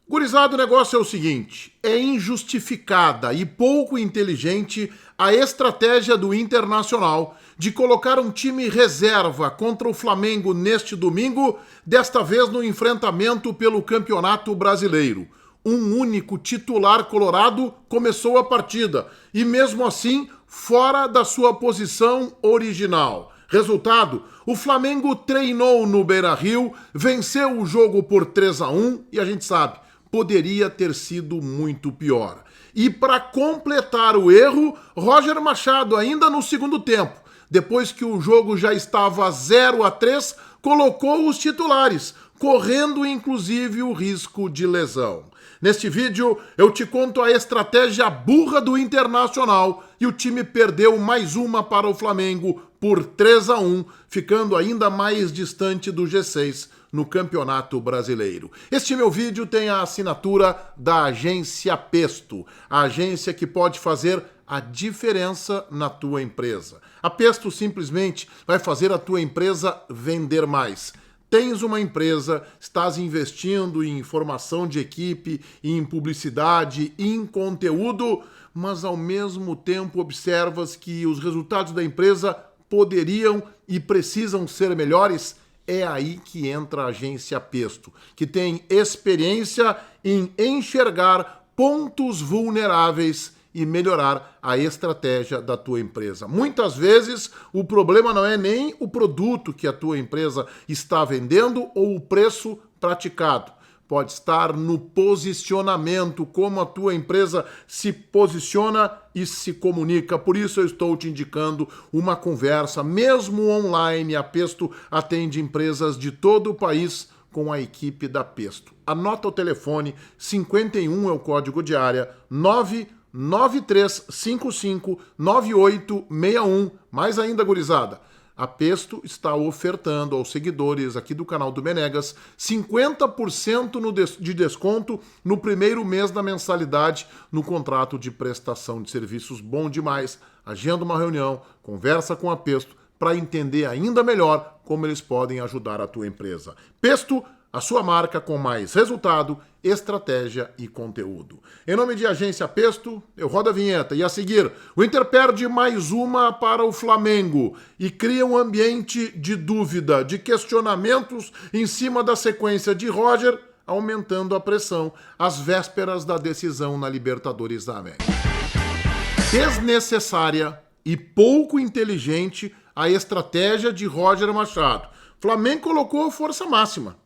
Gurizada, o negócio é o seguinte, é injustificada e pouco inteligente a estratégia do Internacional de colocar um time reserva contra o Flamengo neste domingo, desta vez no enfrentamento pelo Campeonato Brasileiro. Um único titular colorado começou a partida e mesmo assim fora da sua posição original. Resultado, o Flamengo treinou no Beira-Rio, venceu o jogo por 3-1 e a gente sabe, poderia ter sido muito pior. E para completar o erro, Roger Machado, ainda no segundo tempo, depois que o jogo já estava 0-3, colocou os titulares, correndo inclusive o risco de lesão. Neste vídeo, eu te conto a estratégia burra do Internacional e o time perdeu mais uma para o Flamengo por 3-1, ficando ainda mais distante do G6 no Campeonato Brasileiro. Este meu vídeo tem a assinatura da Agência Pesto, a agência que pode fazer a diferença na tua empresa. A Pesto simplesmente vai fazer a tua empresa vender mais. Tens uma empresa, estás investindo em formação de equipe, em publicidade, em conteúdo, mas ao mesmo tempo observas que os resultados da empresa poderiam e precisam ser melhores. É aí que entra a Agência Pesto, que tem experiência em enxergar pontos vulneráveis e melhorar a estratégia da tua empresa. Muitas vezes o problema não é nem o produto que a tua empresa está vendendo ou o preço praticado. Pode estar no posicionamento, como a tua empresa se posiciona e se comunica. Por isso eu estou te indicando uma conversa, mesmo online. A Pesto atende empresas de todo o país com a equipe da Pesto. Anota o telefone, 51 é o código de área, 993559861. Mais ainda, gurizada, a Pesto está ofertando aos seguidores aqui do canal do Menegas 50% de desconto no primeiro mês da mensalidade no contrato de prestação de serviços. Bom demais. Agenda uma reunião, conversa com a Pesto para entender ainda melhor como eles podem ajudar a tua empresa. Pesto, a sua marca com mais resultado, estratégia e conteúdo. Em nome de Agência Pesto, eu rodo a vinheta. E a seguir, o Inter perde mais uma para o Flamengo e cria um ambiente de dúvida, de questionamentos em cima da sequência de Roger, aumentando a pressão às vésperas da decisão na Libertadores da América. Desnecessária e pouco inteligente a estratégia de Roger Machado. Flamengo colocou força máxima.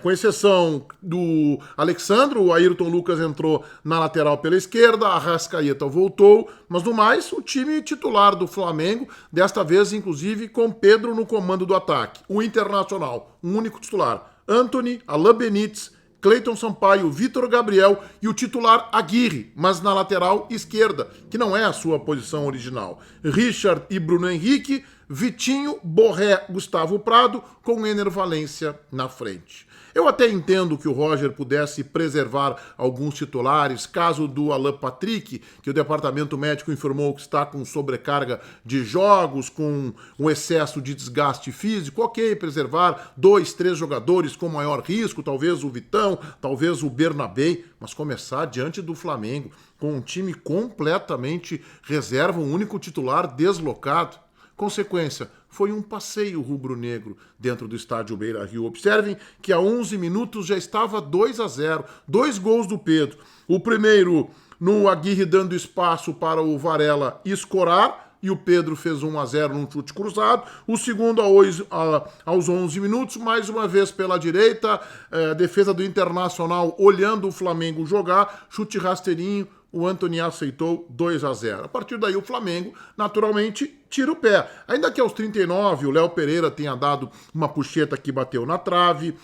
Com exceção do Alexandre, o Ayrton Lucas entrou na lateral pela esquerda, a Arrascaeta voltou, mas no mais, o time titular do Flamengo, desta vez inclusive com Pedro no comando do ataque. O Internacional, um único titular, Antony, Alain Benítez, Cleiton Sampaio, Vitor Gabriel e o titular Aguirre, mas na lateral esquerda, que não é a sua posição original. Richard e Bruno Henrique, Vitinho, Borré, Gustavo Prado, com Ener Valencia na frente. Eu até entendo que o Roger pudesse preservar alguns titulares, caso do Alan Patrick, que o departamento médico informou que está com sobrecarga de jogos, com um excesso de desgaste físico. Ok, preservar 2, 3 jogadores com maior risco, talvez o Vitão, talvez o Bernabé, mas começar diante do Flamengo com um time completamente reserva, um único titular deslocado. Consequência, foi um passeio rubro-negro dentro do estádio Beira-Rio. Observem que a 11 minutos já estava 2-0, 2 gols do Pedro. O primeiro no Aguirre dando espaço para o Varela escorar, e o Pedro fez 1-0 num chute cruzado. O segundo aos 11 minutos, mais uma vez pela direita, defesa do Internacional olhando o Flamengo jogar, chute rasteirinho, o Antony aceitou 2-0. A partir daí o Flamengo, naturalmente, tira o pé. Ainda que aos 39 o Léo Pereira tenha dado uma puxeta que bateu na trave.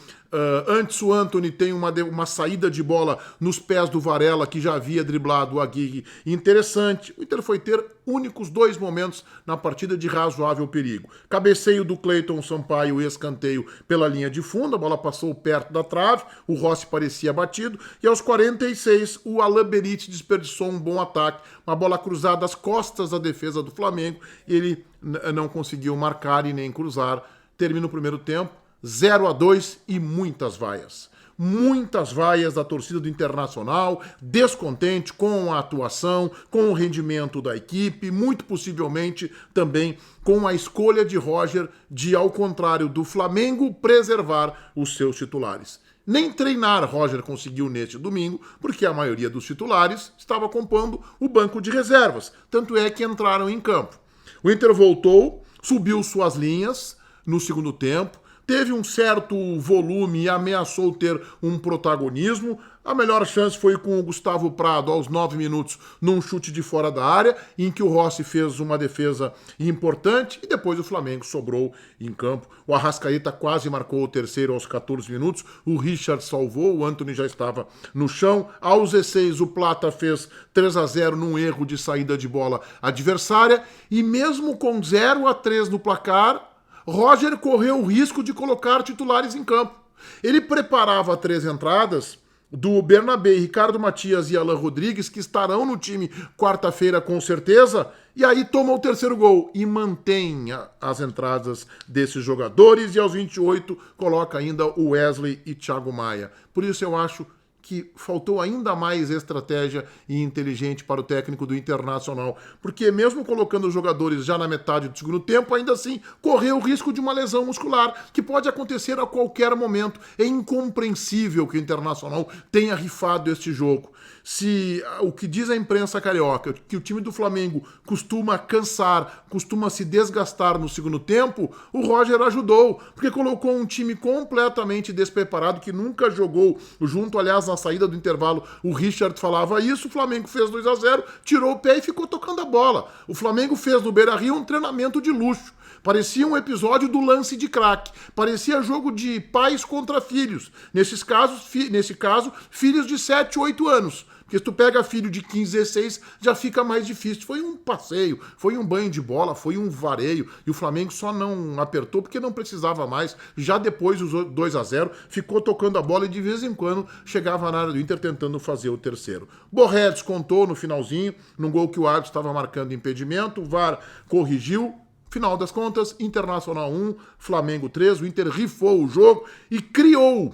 Antes o Antony tem uma saída de bola nos pés do Varela, que já havia driblado o Aguirre. Interessante. O Inter foi ter únicos 2 momentos na partida de razoável perigo. Cabeceio do Cleiton Sampaio e escanteio pela linha de fundo. A bola passou perto da trave. O Rossi parecia batido. E aos 46 o Alain Benítez desperdiçou um bom ataque. Uma bola cruzada às costas da defesa do Flamengo. Ele não conseguiu marcar e nem cruzar. Termina o primeiro tempo 0-2 e muitas vaias. muitas vaias da torcida do Internacional, descontente com a atuação, com o rendimento da equipe, muito possivelmente também com a escolha de Roger de, ao contrário do Flamengo, preservar os seus titulares. Nem treinar Roger conseguiu neste domingo, porque a maioria dos titulares estava compondo o banco de reservas, tanto é que entraram em campo. O Inter voltou, subiu suas linhas no segundo tempo, teve um certo volume e ameaçou ter um protagonismo. A melhor chance foi com o Gustavo Prado aos 9 minutos num chute de fora da área, em que o Rossi fez uma defesa importante e depois o Flamengo sobrou em campo. O Arrascaeta quase marcou o terceiro aos 14 minutos, o Richard salvou, o Antony já estava no chão. Aos 16 o Plata fez 3-0 num erro de saída de bola adversária e mesmo com 0-3 no placar, Roger correu o risco de colocar titulares em campo. Ele preparava 3 entradas do Bernabé, Ricardo Matias e Alan Rodrigues, que estarão no time quarta-feira com certeza, e aí toma o terceiro gol e mantém as entradas desses jogadores, e aos 28 coloca ainda o Wesley e Thiago Maia. Por isso eu acho que faltou ainda mais estratégia e inteligente para o técnico do Internacional, porque mesmo colocando os jogadores já na metade do segundo tempo, ainda assim correu o risco de uma lesão muscular, que pode acontecer a qualquer momento. É incompreensível que o Internacional tenha rifado este jogo. Se o que diz a imprensa carioca, que o time do Flamengo costuma cansar, costuma se desgastar no segundo tempo, o Roger ajudou, porque colocou um time completamente despreparado, que nunca jogou junto. Aliás, na saída do intervalo, o Richard falava isso, o Flamengo fez 2-0, tirou o pé e ficou tocando a bola. O Flamengo fez no Beira-Rio um treinamento de luxo. Parecia um episódio do Lance de Crack. Parecia jogo de pais contra filhos. Nesse caso, filhos de 7, 8 anos. Porque se tu pega filho de 15, 16, já fica mais difícil. Foi um passeio, foi um banho de bola, foi um vareio. E o Flamengo só não apertou porque não precisava mais. Já depois dos 2-0, ficou tocando a bola e de vez em quando chegava na área do Inter tentando fazer o terceiro. Borré descontou no finalzinho, num gol que o árbitro estava marcando impedimento. O VAR corrigiu. Final das contas, Internacional 1, Flamengo 3, o Inter rifou o jogo e criou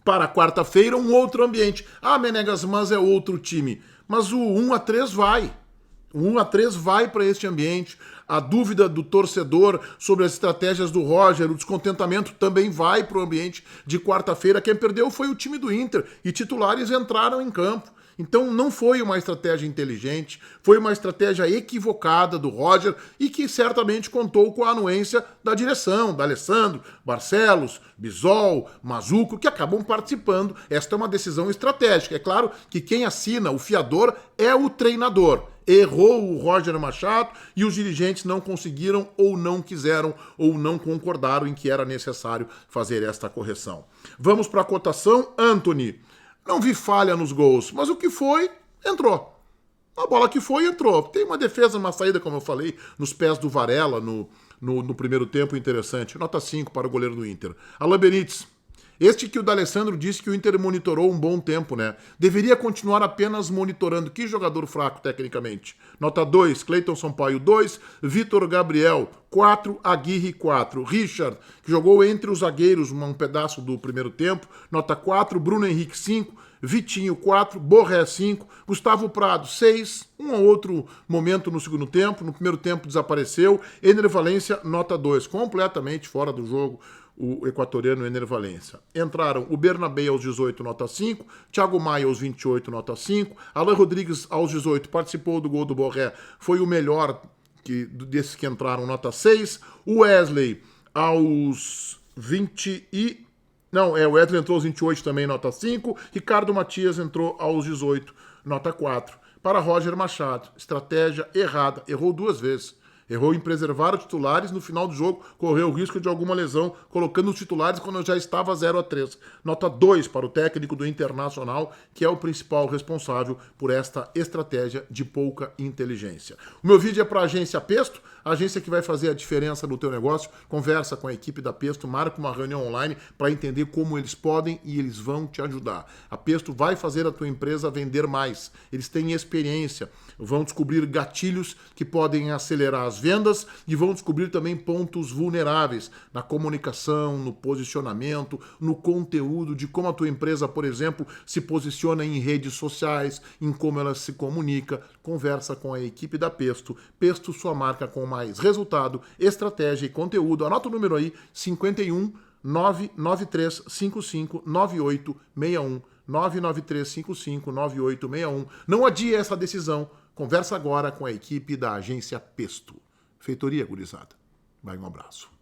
para quarta-feira um outro ambiente. Ah, Menegas, mas é outro time. Mas o 1-3 vai. O 1-3 vai para este ambiente. A dúvida do torcedor sobre as estratégias do Roger, o descontentamento também vai para o ambiente de quarta-feira. Quem perdeu foi o time do Inter e titulares entraram em campo. Então não foi uma estratégia inteligente, foi uma estratégia equivocada do Roger e que certamente contou com a anuência da direção, da Alessandro, Barcelos, Bisol, Mazuco, que acabam participando. Esta é uma decisão estratégica. É claro que quem assina, o fiador, é o treinador. Errou o Roger Machado e os dirigentes não conseguiram ou não quiseram ou não concordaram em que era necessário fazer esta correção. Vamos para a cotação. Antony. Não vi falha nos gols, mas o que foi, entrou. A bola que foi, entrou. Tem uma defesa, uma saída, como eu falei, nos pés do Varela no primeiro tempo, interessante. Nota 5 para o goleiro do Inter. Alan Benítez. Este que o D'Alessandro disse que o Inter monitorou um bom tempo, né? Deveria continuar apenas monitorando. Que jogador fraco, tecnicamente. Nota 2, Cleiton Sampaio 2, Vitor Gabriel 4, Aguirre 4. Richard, que jogou entre os zagueiros um pedaço do primeiro tempo. Nota 4, Bruno Henrique 5, Vitinho 4, Borré 5, Gustavo Prado 6, um ou outro momento no segundo tempo. No primeiro tempo desapareceu. Ener Valencia, nota 2, completamente fora do jogo. O equatoriano Ener Valencia. Entraram o Bernabé aos 18, nota 5, Thiago Maia aos 28, nota 5, Alan Rodrigues aos 18, participou do gol do Borré, foi o melhor desses que entraram, nota 6, o Wesley aos 20 e... Não, o Wesley entrou aos 28 também, nota 5, Ricardo Matias entrou aos 18, nota 4. Para Roger Machado, estratégia errada, errou 2 vezes. Errou em preservar os titulares, no final do jogo correu o risco de alguma lesão, colocando os titulares quando já estava 0-3. Nota 2 para o técnico do Internacional, que é o principal responsável por esta estratégia de pouca inteligência. O meu vídeo é para a Agência Pesto. a agência que vai fazer a diferença no teu negócio. Conversa com a equipe da Pesto, marca uma reunião online para entender como eles podem e eles vão te ajudar. A Pesto vai fazer a tua empresa vender mais. Eles têm experiência, vão descobrir gatilhos que podem acelerar as vendas e vão descobrir também pontos vulneráveis na comunicação, no posicionamento, no conteúdo de como a tua empresa, por exemplo, se posiciona em redes sociais, em como ela se comunica. Conversa com a equipe da Pesto. Pesto, sua marca com mais resultado, estratégia e conteúdo. Anota o número aí, 51 99355 9861. 99355 9861. Não adie essa decisão. Conversa agora com a equipe da agência Pesto. Feitoria, gurizada. Vai, um abraço.